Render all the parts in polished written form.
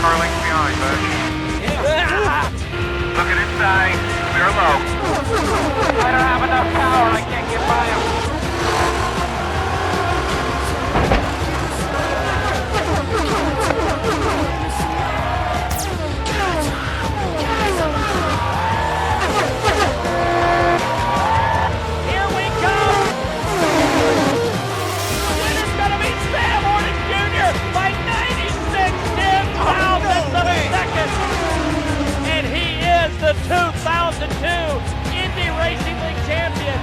car length behind, bud. Looking inside. Clear low. I don't have enough power. I can't get by him. Here we go! Winner's gonna be Sam Horton Jr. by 96 of a second. And he is the 2002 Indy Racing League champion.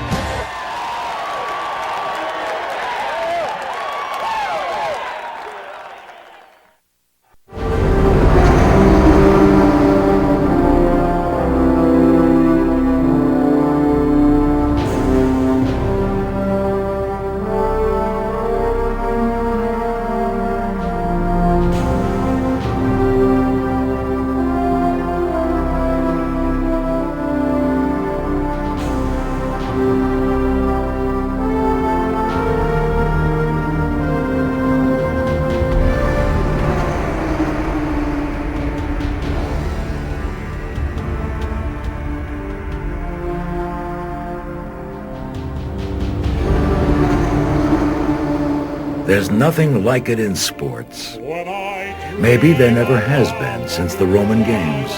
There's nothing like it in sports. Maybe there never has been since the Roman Games.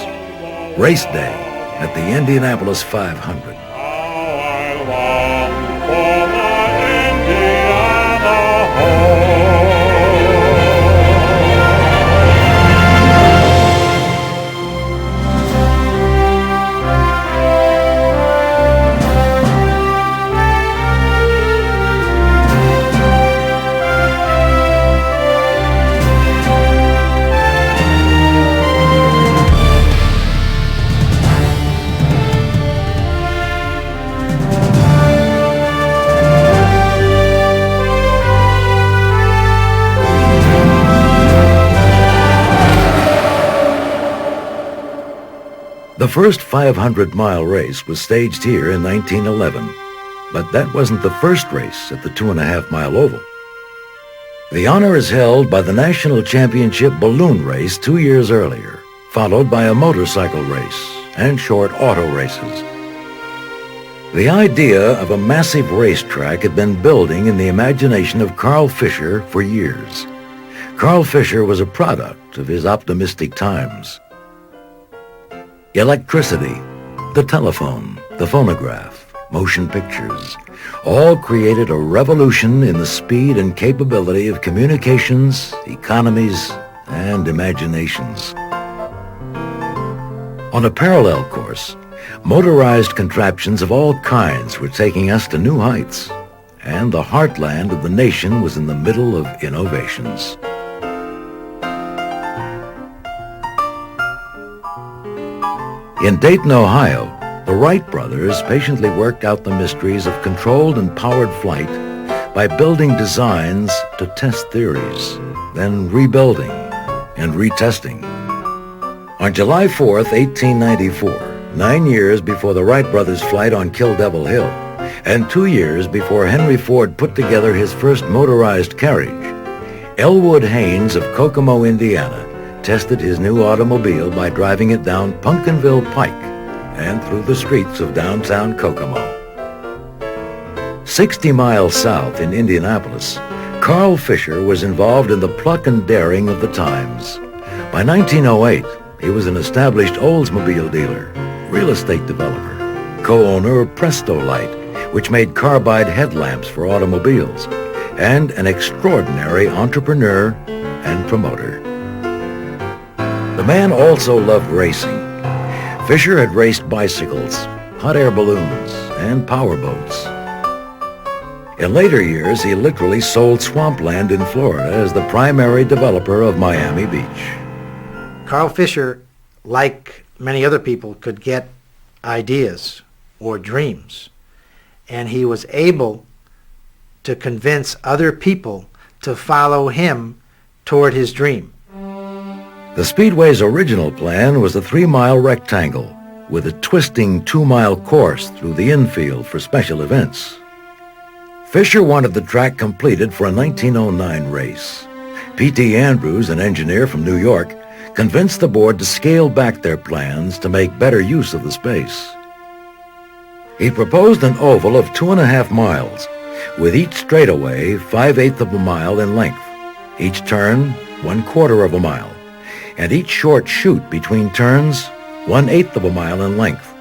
Race day at the Indianapolis 500. The first 500-mile race was staged here in 1911, but that wasn't the first race at the 2.5-mile oval. The honor is held by the National Championship balloon race 2 years earlier, followed by a motorcycle race and short auto races. The idea of a massive racetrack had been building in the imagination of Carl Fisher for years. Carl Fisher was a product of his optimistic times. Electricity, the telephone, the phonograph, motion pictures, all created a revolution in the speed and capability of communications, economies, and imaginations. On a parallel course, motorized contraptions of all kinds were taking us to new heights, and the heartland of the nation was in the middle of innovations. In Dayton, Ohio, the Wright brothers patiently worked out the mysteries of controlled and powered flight by building designs to test theories, then rebuilding and retesting. On July 4th, 1894, 9 years before the Wright brothers' flight on Kill Devil Hill, and 2 years before Henry Ford put together his first motorized carriage, Elwood Haynes of Kokomo, Indiana, tested his new automobile by driving it down Pumpkinville Pike and through the streets of downtown Kokomo. 60 miles south in Indianapolis, Carl Fisher was involved in the pluck and daring of the times. By 1908, he was an established Oldsmobile dealer, real estate developer, co-owner of Presto Light, which made carbide headlamps for automobiles, and an extraordinary entrepreneur and promoter. The man also loved racing. Fisher had raced bicycles, hot air balloons, and powerboats. In later years, he literally sold swampland in Florida as the primary developer of Miami Beach. Carl Fisher, like many other people, could get ideas or dreams, and he was able to convince other people to follow him toward his dream. The Speedway's original plan was a 3-mile rectangle with a twisting 2-mile course through the infield for special events. Fisher wanted the track completed for a 1909 race. P.T. Andrews, an engineer from New York, convinced the board to scale back their plans to make better use of the space. He proposed an oval of 2.5 miles, with each straightaway 5/8 of a mile in length, each turn 1/4 of a mile, and each short chute between turns 1/8 of a mile in length.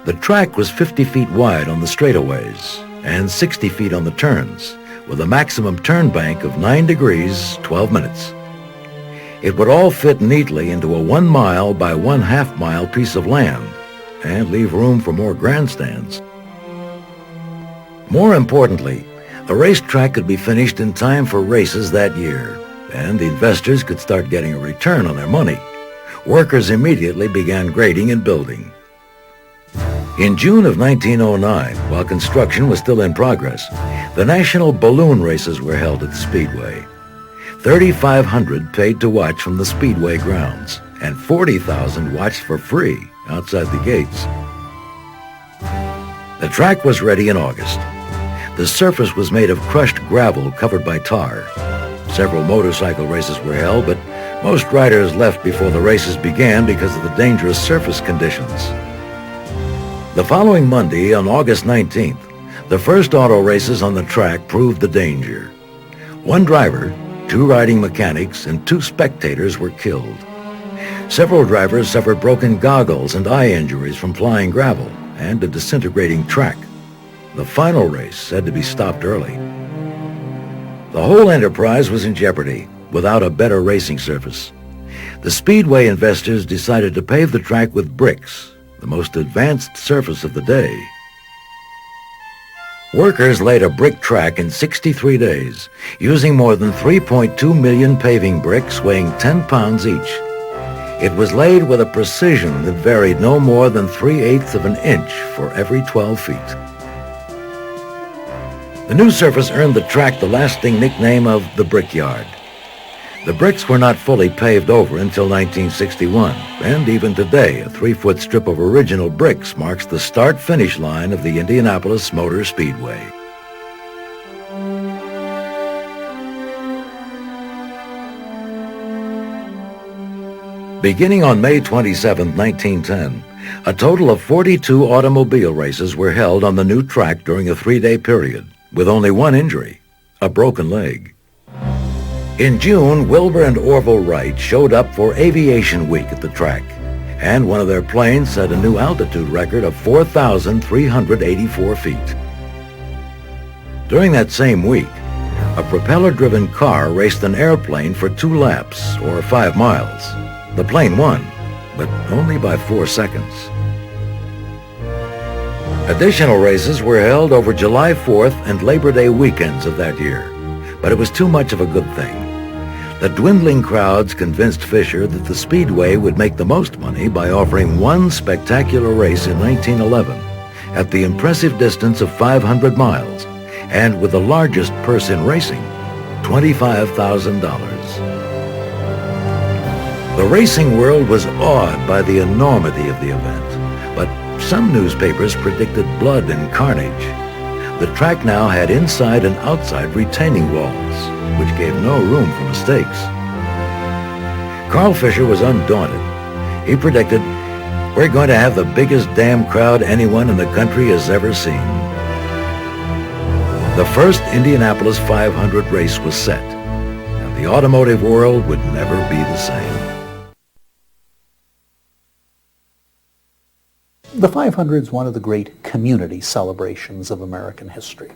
The track was 50 feet wide on the straightaways and 60 feet on the turns, with a maximum turn bank of 9 degrees, 12 minutes. It would all fit neatly into a 1 mile by 1/2 mile piece of land and leave room for more grandstands. More importantly, the racetrack could be finished in time for races that year, and investors could start getting a return on their money. Workers immediately began grading and building. In June of 1909, while construction was still in progress, the national balloon races were held at the Speedway. 3,500 paid to watch from the Speedway grounds, and 40,000 watched for free outside the gates. The track was ready in August. The surface was made of crushed gravel covered by tar. Several motorcycle races were held, but most riders left before the races began because of the dangerous surface conditions. The following Monday, on August 19th, the first auto races on the track proved the danger. 1 driver, 2 riding mechanics, and 2 spectators were killed. Several drivers suffered broken goggles and eye injuries from flying gravel and a disintegrating track. The final race had to be stopped early. The whole enterprise was in jeopardy without a better racing surface. The Speedway investors decided to pave the track with bricks, the most advanced surface of the day. Workers laid a brick track in 63 days, using more than 3.2 million paving bricks weighing 10 pounds each. It was laid with a precision that varied no more than 3/8 of an inch for every 12 feet. The new surface earned the track the lasting nickname of the Brickyard. The bricks were not fully paved over until 1961, and even today, a 3-foot strip of original bricks marks the start-finish line of the Indianapolis Motor Speedway. Beginning on May 27, 1910, a total of 42 automobile races were held on the new track during a 3-day period, with only 1 injury, a broken leg. In June, Wilbur and Orville Wright showed up for Aviation Week at the track, and one of their planes set a new altitude record of 4,384 feet. During that same week, a propeller-driven car raced an airplane for 2 laps, or 5 miles. The plane won, but only by 4 seconds. Additional races were held over July 4th and Labor Day weekends of that year, but it was too much of a good thing. The dwindling crowds convinced Fisher that the Speedway would make the most money by offering 1 spectacular race in 1911 at the impressive distance of 500 miles and with the largest purse in racing, $25,000. The racing world was awed by the enormity of the event, but some newspapers predicted blood and carnage. The track now had inside and outside retaining walls, which gave no room for mistakes. Carl Fisher was undaunted. He predicted, "We're going to have the biggest damn crowd anyone in the country has ever seen." The first Indianapolis 500 race was set, and the automotive world would never be the same. The 500 is one of the great community celebrations of American history.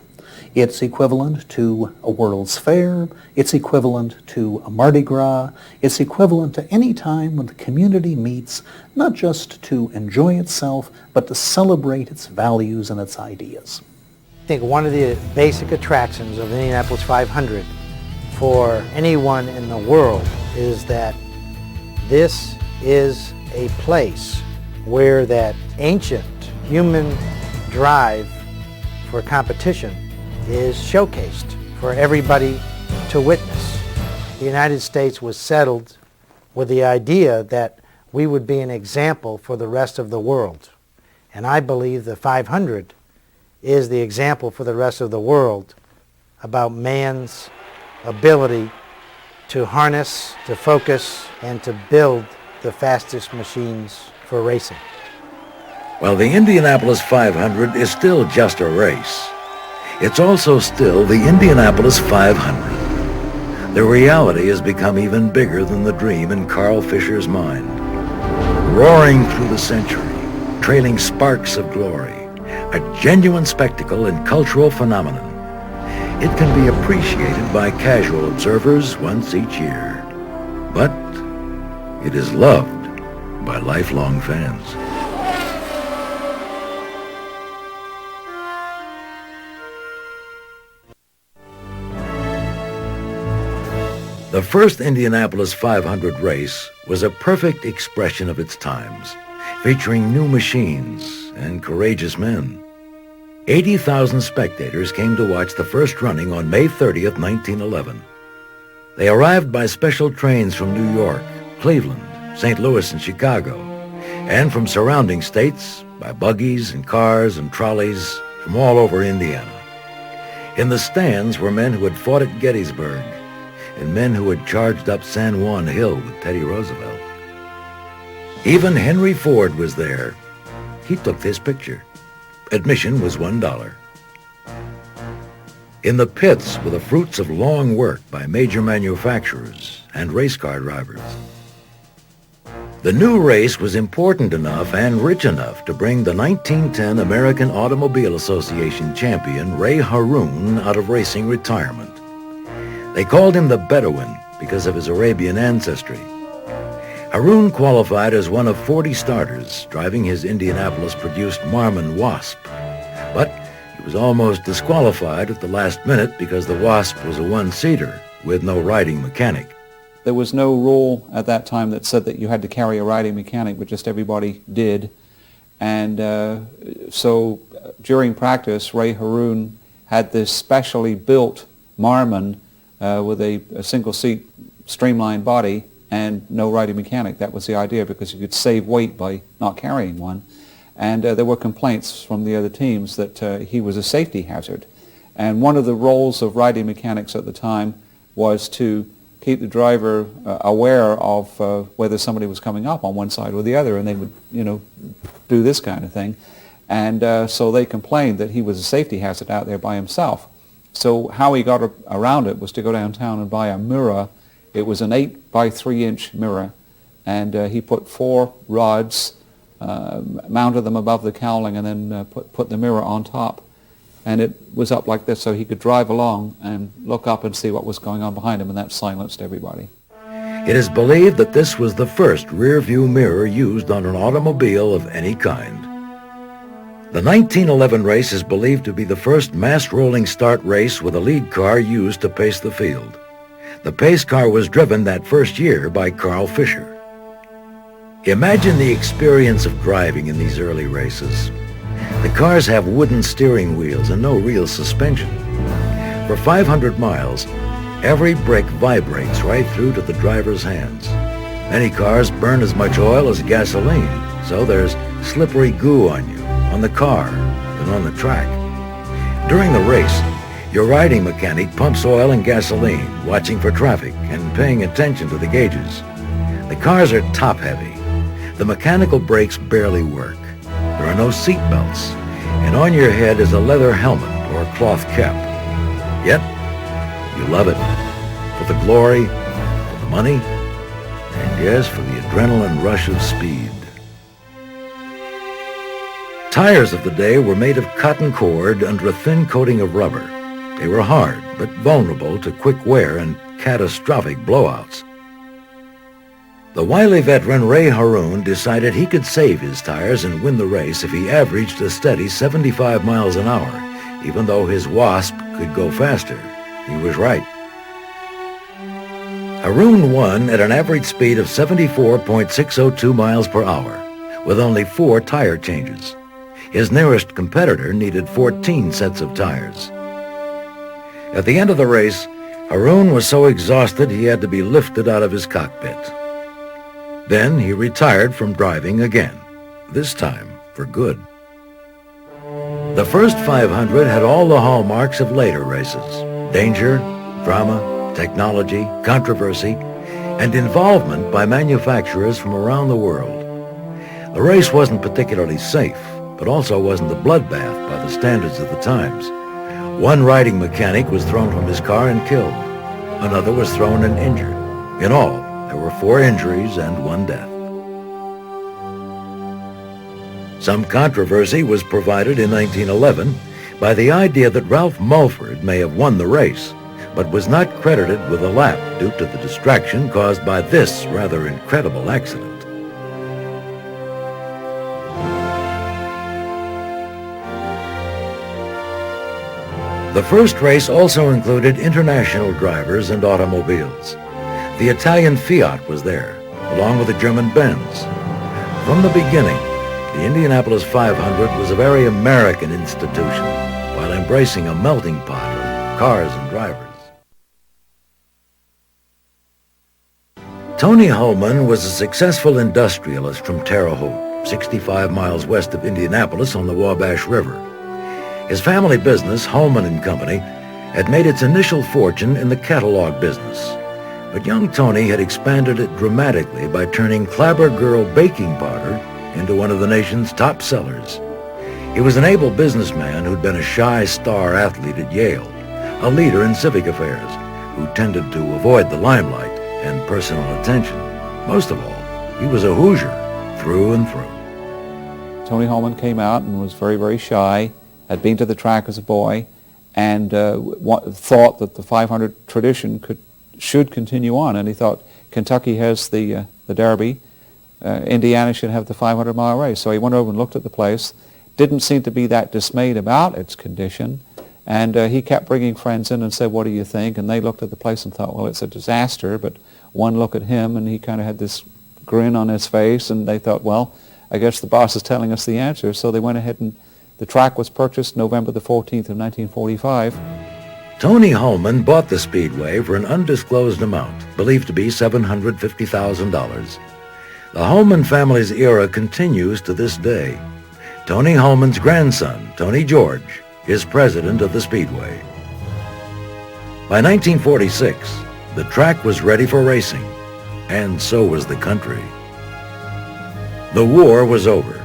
It's equivalent to a World's Fair, it's equivalent to a Mardi Gras, it's equivalent to any time when the community meets not just to enjoy itself, but to celebrate its values and its ideas. I think one of the basic attractions of the Indianapolis 500 for anyone in the world is that this is a place where that ancient human drive for competition is showcased for everybody to witness. The United States was settled with the idea that we would be an example for the rest of the world. And I believe the 500 is the example for the rest of the world about man's ability to harness, to focus, and to build the fastest machines for racing. Well, the Indianapolis 500 is still just a race. It's also still the Indianapolis 500. The reality has become even bigger than the dream in Carl Fisher's mind. Roaring through the century, trailing sparks of glory, a genuine spectacle and cultural phenomenon. It can be appreciated by casual observers once each year, but it is loved by lifelong fans. The first Indianapolis 500 race was a perfect expression of its times, featuring new machines and courageous men. 80,000 spectators came to watch the first running on May 30th, 1911. They arrived by special trains from New York, Cleveland, St. Louis, and Chicago, and from surrounding states by buggies and cars and trolleys from all over Indiana. In the stands were men who had fought at Gettysburg and men who had charged up San Juan Hill with Teddy Roosevelt. Even Henry Ford was there. He took this picture. Admission was $1. In the pits were the fruits of long work by major manufacturers and race car drivers. The new race was important enough and rich enough to bring the 1910 American Automobile Association champion Ray Harroun out of racing retirement. They called him the Bedouin because of his Arabian ancestry. Harroun qualified as one of 40 starters, driving his Indianapolis-produced Marmon Wasp. But he was almost disqualified at the last minute because the Wasp was a one-seater with no riding mechanic. There was no rule at that time that said that you had to carry a riding mechanic, but just everybody did. And so during practice, Ray Harroun had this specially built Marmon with a single-seat streamlined body and no riding mechanic. That was the idea, because you could save weight by not carrying one. And there were complaints from the other teams that he was a safety hazard. And one of the roles of riding mechanics at the time was to keep the driver aware of whether somebody was coming up on one side or the other, and they would, do this kind of thing. And so they complained that he was a safety hazard out there by himself. So how he got around it was to go downtown and buy a mirror. It was an 8 by 3 inch mirror, and he put 4 rods, mounted them above the cowling, and then put the mirror on top. And it was up like this, so he could drive along and look up and see what was going on behind him, and that silenced everybody. It is believed that this was the first rear-view mirror used on an automobile of any kind. The 1911 race is believed to be the first mass rolling start race with a lead car used to pace the field. The pace car was driven that first year by Carl Fisher. Imagine the experience of driving in these early races. The cars have wooden steering wheels and no real suspension. For 500 miles, every brake vibrates right through to the driver's hands. Many cars burn as much oil as gasoline, so there's slippery goo on you, on the car, and on the track. During the race, your riding mechanic pumps oil and gasoline, watching for traffic and paying attention to the gauges. The cars are top-heavy. The mechanical brakes barely work. There are no seat belts, and on your head is a leather helmet or a cloth cap. Yet, you love it. For the glory, for the money, and yes, for the adrenaline rush of speed. Tires of the day were made of cotton cord under a thin coating of rubber. They were hard, but vulnerable to quick wear and catastrophic blowouts. The wily veteran Ray Harroun decided he could save his tires and win the race if he averaged a steady 75 miles an hour, even though his Wasp could go faster. He was right. Harroun won at an average speed of 74.602 miles per hour, with only 4 tire changes. His nearest competitor needed 14 sets of tires. At the end of the race, Harroun was so exhausted he had to be lifted out of his cockpit. Then he retired from driving again, this time for good. The first 500 had all the hallmarks of later races: danger, drama, technology, controversy, and involvement by manufacturers from around the world. The race wasn't particularly safe, but also wasn't a bloodbath by the standards of the times. One riding mechanic was thrown from his car and killed. Another was thrown and injured. In all, there were 4 injuries and 1 death. Some controversy was provided in 1911 by the idea that Ralph Mulford may have won the race, but was not credited with a lap due to the distraction caused by this rather incredible accident. The first race also included international drivers and automobiles. The Italian Fiat was there, along with the German Benz. From the beginning, the Indianapolis 500 was a very American institution, while embracing a melting pot of cars and drivers. Tony Hulman was a successful industrialist from Terre Haute, 65 miles west of Indianapolis on the Wabash River. His family business, Hulman and Company, had made its initial fortune in the catalog business. But young Tony had expanded it dramatically by turning Clabber Girl baking powder into one of the nation's top sellers. He was an able businessman who'd been a shy star athlete at Yale, a leader in civic affairs, who tended to avoid the limelight and personal attention. Most of all, he was a Hoosier through and through. Tony Hulman came out and was very, very shy, had been to the track as a boy, and thought that the 500 tradition should continue on. And he thought Kentucky has the Derby, Indiana should have the 500-mile race. So he went over and looked at the place, didn't seem to be that dismayed about its condition, and he kept bringing friends in and said, "What do you think?" And they looked at the place and thought, well, it's a disaster. But one look at him, and he kind of had this grin on his face, and they thought, well, I guess the boss is telling us the answer. So they went ahead and the track was purchased November the 14th of 1945. Tony Hulman bought the Speedway for an undisclosed amount, believed to be $750,000. The Hulman family's era continues to this day. Tony Hulman's grandson, Tony George, is president of the Speedway. By 1946, the track was ready for racing, and so was the country. The war was over.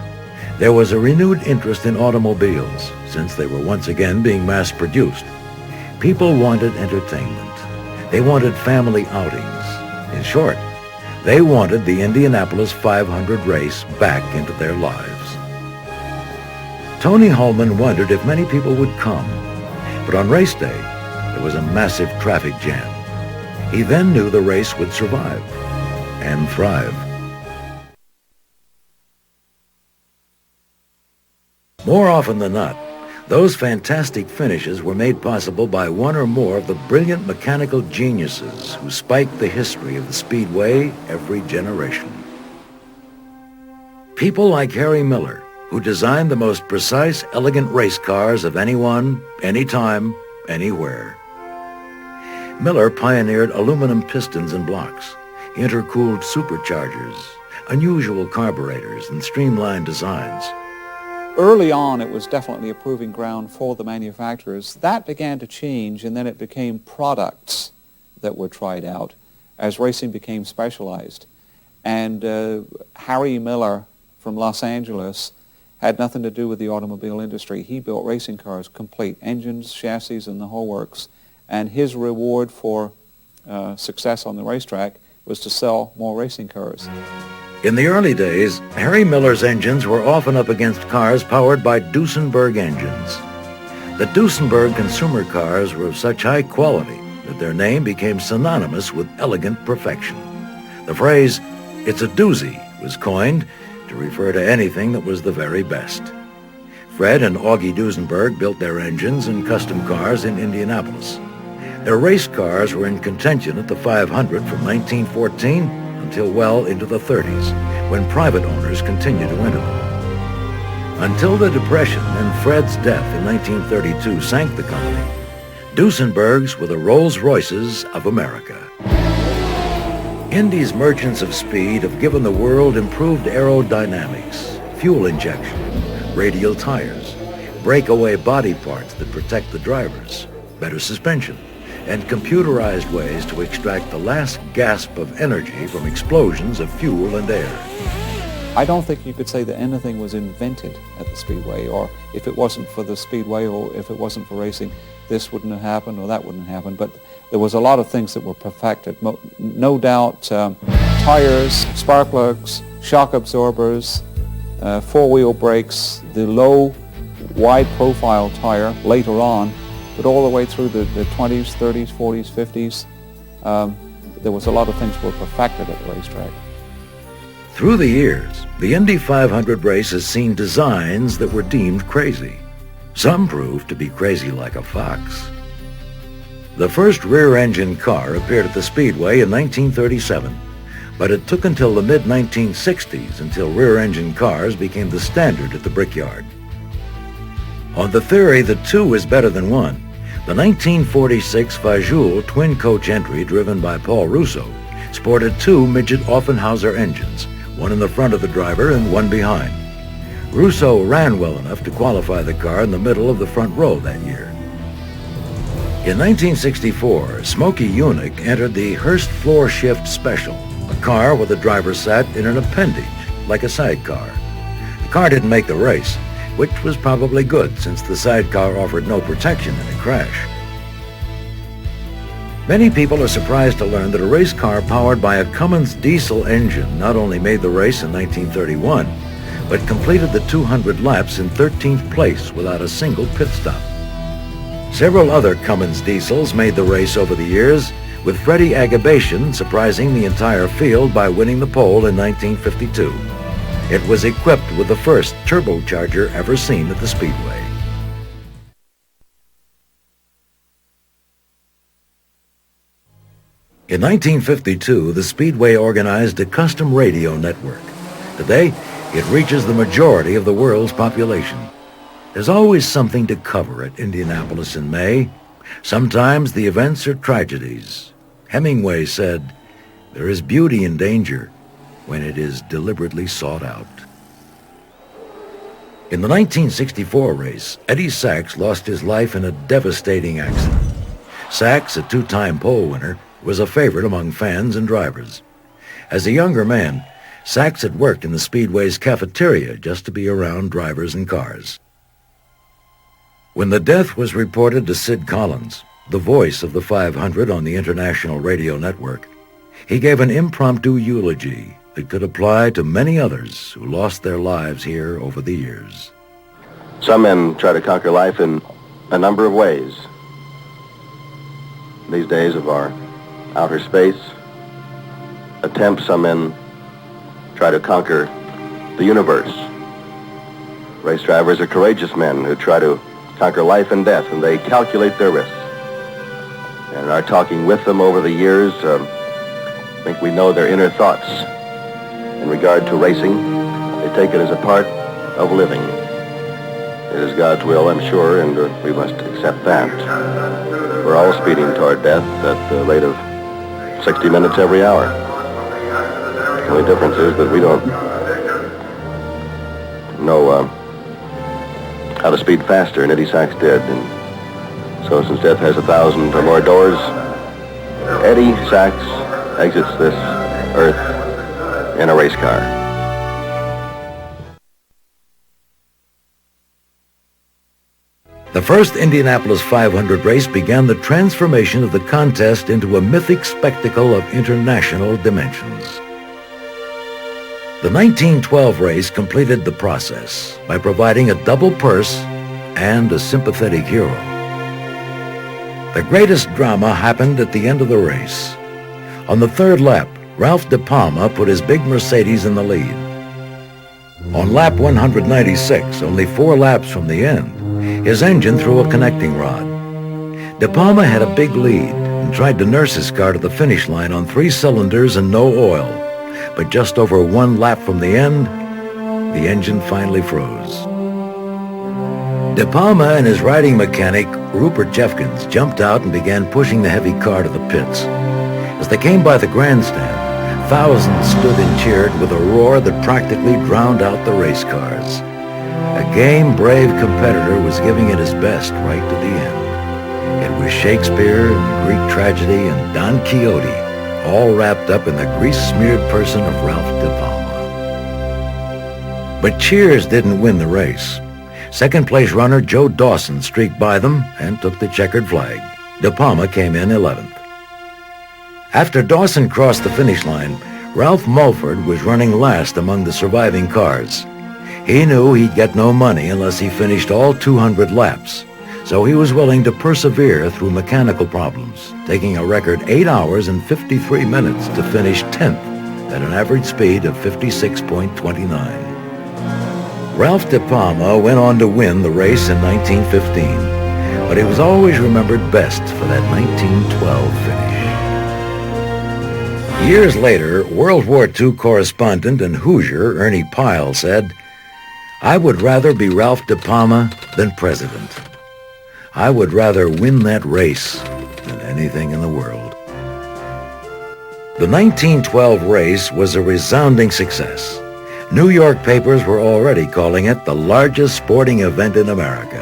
There was a renewed interest in automobiles, since they were once again being mass-produced. People wanted entertainment. They wanted family outings. In short, they wanted the Indianapolis 500 race back into their lives. Tony Hulman wondered if many people would come, but on race day, there was a massive traffic jam. He then knew the race would survive and thrive. More often than not, those fantastic finishes were made possible by one or more of the brilliant mechanical geniuses who spiked the history of the Speedway every generation. People like Harry Miller, who designed the most precise, elegant race cars of anyone, anytime, anywhere. Miller pioneered aluminum pistons and blocks, intercooled superchargers, unusual carburetors, and streamlined designs. Early on, it was definitely a proving ground for the manufacturers. That began to change, and then it became products that were tried out as racing became specialized. And Harry Miller from Los Angeles had nothing to do with the automobile industry. He built racing cars, complete engines, chassis, and the whole works. And his reward for success on the racetrack was to sell more racing cars. In the early days, Harry Miller's engines were often up against cars powered by Duesenberg engines. The Duesenberg consumer cars were of such high quality that their name became synonymous with elegant perfection. The phrase, "It's a doozy," was coined to refer to anything that was the very best. Fred and Augie Duesenberg built their engines and custom cars in Indianapolis. Their race cars were in contention at the 500 from 1914 until well into the 30s, when private owners continued to enter them. Until the Depression and Fred's death in 1932 sank the company, Duesenbergs were the Rolls-Royces of America. Indy's merchants of speed have given the world improved aerodynamics, fuel injection, radial tires, breakaway body parts that protect the drivers, better suspension, and computerized ways to extract the last gasp of energy from explosions of fuel and air. I don't think you could say that anything was invented at the Speedway, or if it wasn't for the Speedway or if it wasn't for racing, this wouldn't have happened or that wouldn't happen. But there was a lot of things that were perfected. No doubt tires, spark plugs, shock absorbers, four-wheel brakes, the low, wide-profile tire later on, but all the way through the 20s, 30s, 40s, 50s, there was a lot of things that were perfected at the racetrack. Through the years, the Indy 500 race has seen designs that were deemed crazy. Some proved to be crazy like a fox. The first rear-engine car appeared at the Speedway in 1937, but it took until the mid-1960s until rear-engine cars became the standard at the Brickyard. On the theory that two is better than one, the 1946 Fajoule twin-coach entry driven by Paul Russo sported two midget Offenhauser engines, one in the front of the driver and one behind. Russo ran well enough to qualify the car in the middle of the front row that year. In 1964, Smokey Yunick entered the Hurst Floor Shift Special, a car where the driver sat in an appendage, like a sidecar. The car didn't make the race, which was probably good since the sidecar offered no protection in a crash. Many people are surprised to learn that a race car powered by a Cummins diesel engine not only made the race in 1931, but completed the 200 laps in 13th place without a single pit stop. Several other Cummins diesels made the race over the years, with Freddie Agabation surprising the entire field by winning the pole in 1952. It was equipped with the first turbocharger ever seen at the Speedway. In 1952, the Speedway organized a custom radio network. Today, it reaches the majority of the world's population. There's always something to cover at Indianapolis in May. Sometimes the events are tragedies. Hemingway said, "There is beauty in danger when it is deliberately sought out." In the 1964 race, Eddie Sachs lost his life in a devastating accident. Sachs, a two-time pole winner, was a favorite among fans and drivers. As a younger man, Sachs had worked in the Speedway's cafeteria just to be around drivers and cars. When the death was reported to Sid Collins, the voice of the 500 on the International Radio Network, he gave an impromptu eulogy that could apply to many others who lost their lives here over the years. Some men try to conquer life in a number of ways. These days of our outer space attempts, some men try to conquer the universe. Race drivers are courageous men who try to conquer life and death, and they calculate their risks. And in our talking with them over the years, I think we know their inner thoughts in regard to racing. They take it as a part of living. It is God's will, I'm sure, and we must accept that. We're all speeding toward death at the rate of 60 minutes every hour. The only difference is that we don't know how to speed faster, and Eddie Sachs did. And so since death has 1,000 or more doors, Eddie Sachs exits this earth in a race car. The first Indianapolis 500 race began the transformation of the contest into a mythic spectacle of international dimensions. The 1912 race completed the process by providing a double purse and a sympathetic hero. The greatest drama happened at the end of the race. On the third lap, Ralph De Palma put his big Mercedes in the lead. On lap 196, only 4 laps from the end, his engine threw a connecting rod. De Palma had a big lead and tried to nurse his car to the finish line on 3 cylinders and no oil. But just over 1 lap from the end, the engine finally froze. De Palma and his riding mechanic, Rupert Jeffkins, jumped out and began pushing the heavy car to the pits. As they came by the grandstand, thousands stood and cheered with a roar that practically drowned out the race cars. A game, brave competitor was giving it his best right to the end. It with Shakespeare and Greek tragedy and Don Quixote, all wrapped up in the grease-smeared person of Ralph De Palma. But cheers didn't win the race. Second-place runner Joe Dawson streaked by them and took the checkered flag. De Palma came in 11th. After Dawson crossed the finish line, Ralph Mulford was running last among the surviving cars. He knew he'd get no money unless he finished all 200 laps, so he was willing to persevere through mechanical problems, taking a record 8 hours and 53 minutes to finish 10th at an average speed of 56.29. Ralph De Palma went on to win the race in 1915, but he was always remembered best for that 1912 finish. Years later, World War II correspondent and Hoosier Ernie Pyle said, "I would rather be Ralph De Palma than president. I would rather win that race than anything in the world." The 1912 race was a resounding success. New York papers were already calling it the largest sporting event in America.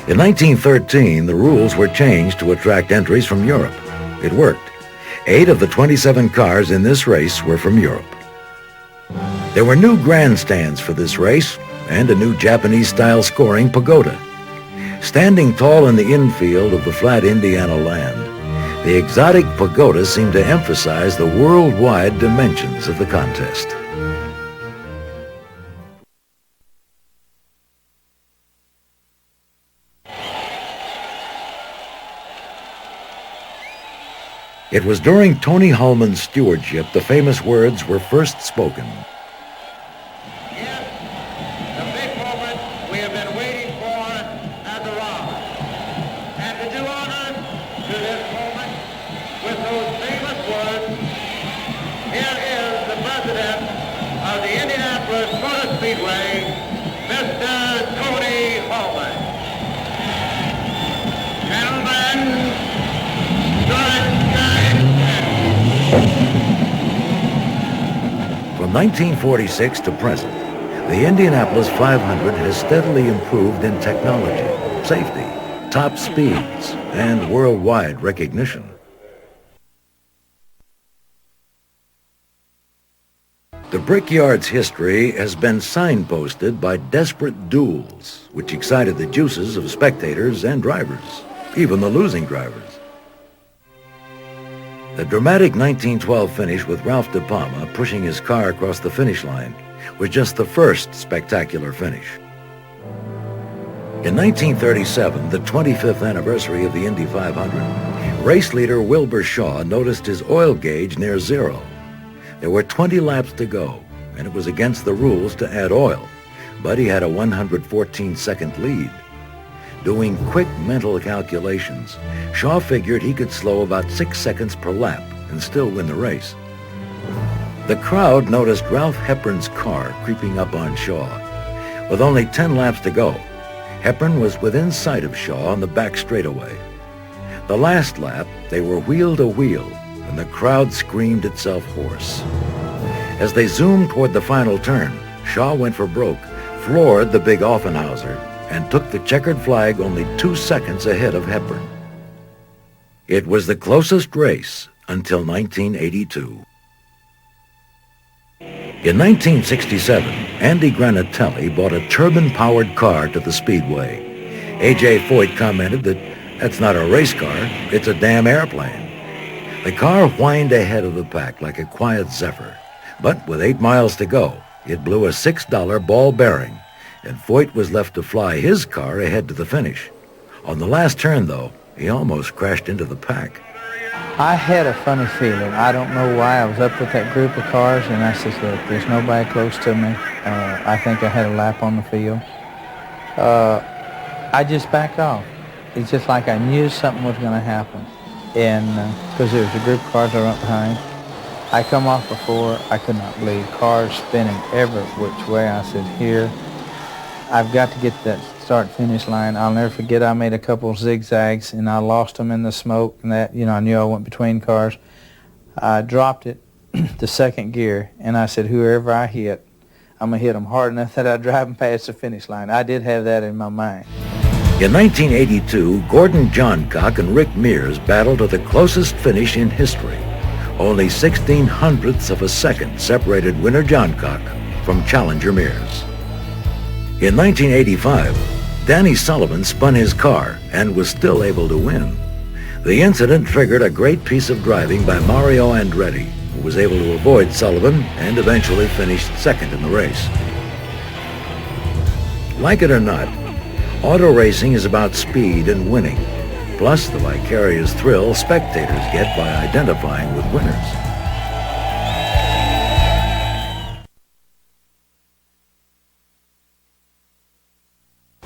In 1913, the rules were changed to attract entries from Europe. It worked. 8 of the 27 cars in this race were from Europe. There were new grandstands for this race and a new Japanese-style scoring pagoda. Standing tall in the infield of the flat Indiana land, the exotic pagoda seemed to emphasize the worldwide dimensions of the contest. It was during Tony Hulman's stewardship the famous words were first spoken. Yes, the big moment we have been waiting for has arrived. And to do honor to this moment with those famous words, here is the president of the Indianapolis Motor Speedway, Mr. Tony Hulman. Gentlemen, From 1946 to present, the Indianapolis 500 has steadily improved in technology, safety, top speeds, and worldwide recognition. The Brickyard's history has been signposted by desperate duels, which excited the juices of spectators and drivers, even the losing drivers. The dramatic 1912 finish with Ralph De Palma pushing his car across the finish line was just the first spectacular finish. In 1937, the 25th anniversary of the Indy 500, race leader Wilbur Shaw noticed his oil gauge near zero. There were 20 laps to go, and it was against the rules to add oil, but he had a 114-second lead. Doing quick mental calculations, Shaw figured he could slow about 6 seconds per lap and still win the race. The crowd noticed Ralph Hepburn's car creeping up on Shaw. With only 10 laps to go, Hepburn was within sight of Shaw on the back straightaway. The last lap, they were wheel to wheel, and the crowd screamed itself hoarse. As they zoomed toward the final turn, Shaw went for broke, floored the big Offenhauser, and took the checkered flag only 2 seconds ahead of Hepburn. It was the closest race until 1982. In 1967, Andy Granatelli bought a turbine-powered car to the Speedway. A.J. Foyt commented that that's not a race car, it's a damn airplane. The car whined ahead of the pack like a quiet zephyr, but with 8 miles to go, it blew a $6 ball bearing, and Foyt was left to fly his car ahead to the finish. On the last turn, though, he almost crashed into the pack. I had a funny feeling. I don't know why. I was up with that group of cars, and I said, look, there's nobody close to me. I think I had a lap on the field. I just backed off. It's just like I knew something was going to happen. And because there was a group of cars I went behind. I come off before, I could not believe. Cars spinning every which way. I said, here, I've got to get that start-finish line. I'll never forget I made a couple zigzags, and I lost them in the smoke, and that, I knew I went between cars. I dropped it to second gear, and I said, whoever I hit, I'm going to hit them hard enough that I drive them past the finish line. I did have that in my mind. In 1982, Gordon Johncock and Rick Mears battled to the closest finish in history. Only 16/100ths of a second separated winner Johncock from challenger Mears. In 1985, Danny Sullivan spun his car and was still able to win. The incident triggered a great piece of driving by Mario Andretti, who was able to avoid Sullivan and eventually finished second in the race. Like it or not, auto racing is about speed and winning, plus the vicarious thrill spectators get by identifying with winners.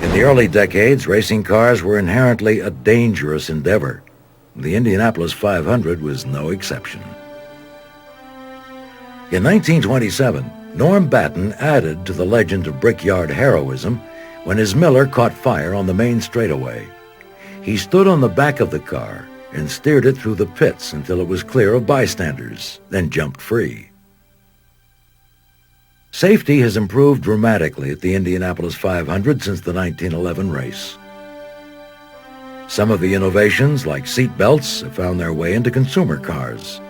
In the early decades, racing cars were inherently a dangerous endeavor. The Indianapolis 500 was no exception. In 1927, Norm Batten added to the legend of brickyard heroism when his Miller caught fire on the main straightaway. He stood on the back of the car and steered it through the pits until it was clear of bystanders, then jumped free. Safety has improved dramatically at the Indianapolis 500 since the 1911 race. Some of the innovations, like seat belts, have found their way into consumer cars.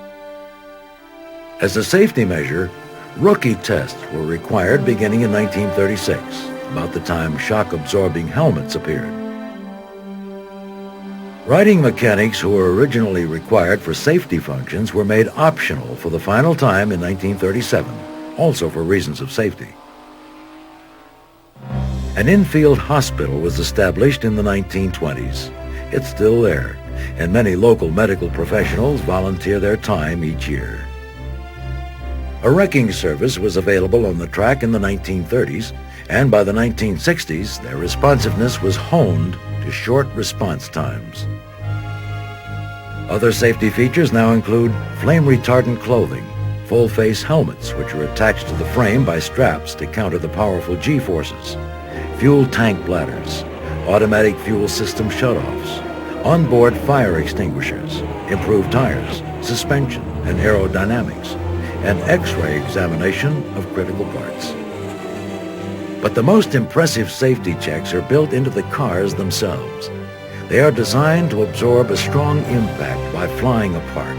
As a safety measure, rookie tests were required beginning in 1936, about the time shock-absorbing helmets appeared. Riding mechanics who were originally required for safety functions were made optional for the final time in 1937, also for reasons of safety. An infield hospital was established in the 1920s. It's still there, and many local medical professionals volunteer their time each year. A wrecking service was available on the track in the 1930s, and by the 1960s, their responsiveness was honed to short response times. Other safety features now include flame-retardant clothing, full-face helmets which are attached to the frame by straps to counter the powerful G-forces, fuel tank bladders, automatic fuel system shutoffs, onboard fire extinguishers, improved tires, suspension and aerodynamics, and X-ray examination of critical parts. But the most impressive safety checks are built into the cars themselves. They are designed to absorb a strong impact by flying apart.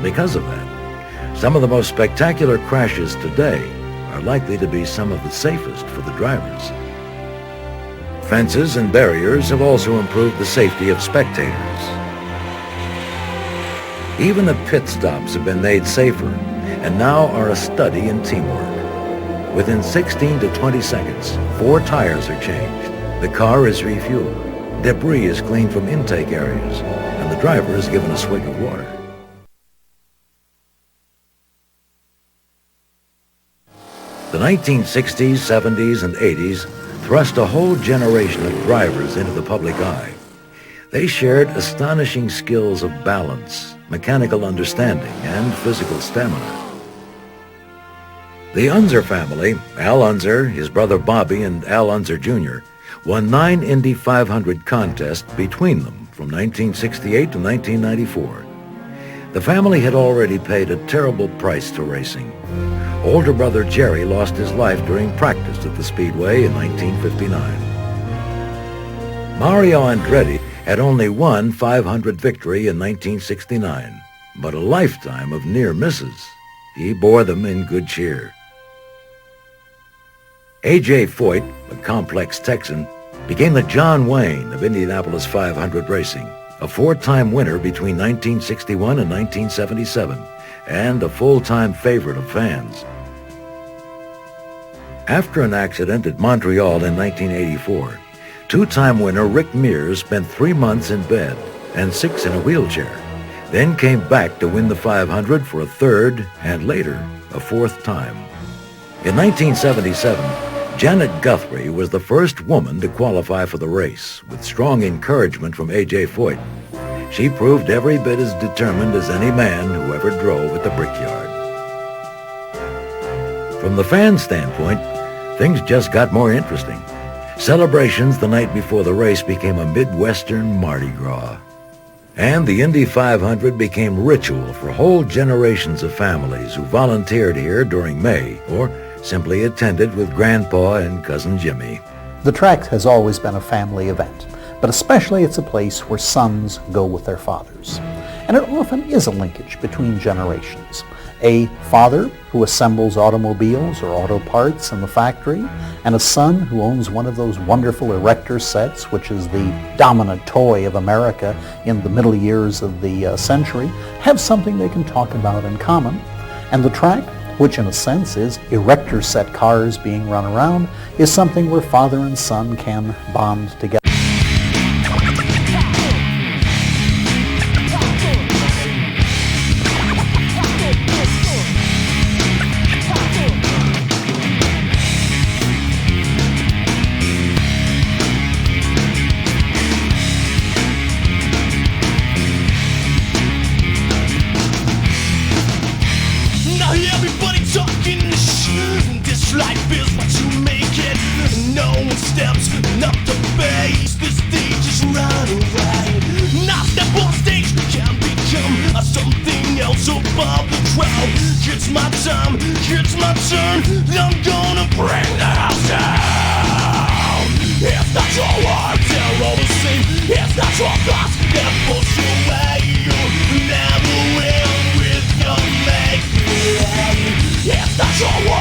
Because of that, some of the most spectacular crashes today are likely to be some of the safest for the drivers. Fences and barriers have also improved the safety of spectators. Even the pit stops have been made safer and now are a study in teamwork. Within 16 to 20 seconds, 4 tires are changed, the car is refueled, debris is cleaned from intake areas, and the driver is given a swig of water. The 1960s, 70s, and 80s thrust a whole generation of drivers into the public eye. They shared astonishing skills of balance, mechanical understanding, and physical stamina. The Unser family, Al Unser, his brother Bobby, and Al Unser Jr., won 9 Indy 500 contests between them from 1968 to 1994. The family had already paid a terrible price to racing. Older brother Jerry lost his life during practice at the Speedway in 1959. Mario Andretti had only one 500 victory in 1969, but a lifetime of near misses. He bore them in good cheer. A.J. Foyt, a complex Texan, became the John Wayne of Indianapolis 500 racing, a 4-time winner between 1961 and 1977, and a full-time favorite of fans. After an accident at Montreal in 1984, 2-time winner Rick Mears spent 3 months in bed and 6 in a wheelchair, then came back to win the 500 for a 3rd and later a 4th time. In 1977, Janet Guthrie was the first woman to qualify for the race, with strong encouragement from A.J. Foyt. She proved every bit as determined as any man who ever drove at the Brickyard. From the fan standpoint, things just got more interesting. Celebrations the night before the race became a Midwestern Mardi Gras. And the Indy 500 became ritual for whole generations of families who volunteered here during May or simply attended with Grandpa and Cousin Jimmy. The track has always been a family event. but especially it's a place where sons go with their fathers. And it often is a linkage between generations. A father who assembles automobiles or auto parts in the factory, and a son who owns one of those wonderful erector sets, which is the dominant toy of America in the middle years of the century, have something they can talk about in common. And the track, which in a sense is erector set cars being run around, is something where father and son can bond together. Everybody talking shit. This life is what you make it. No one steps up to face. The stage is right away. Not step on stage can become something else above the crowd. It's my time, it's my turn. I'm gonna bring the house down. It's not your heart, they're all the same. It's not your thoughts that push you away. You never will with your mate. It's not your world.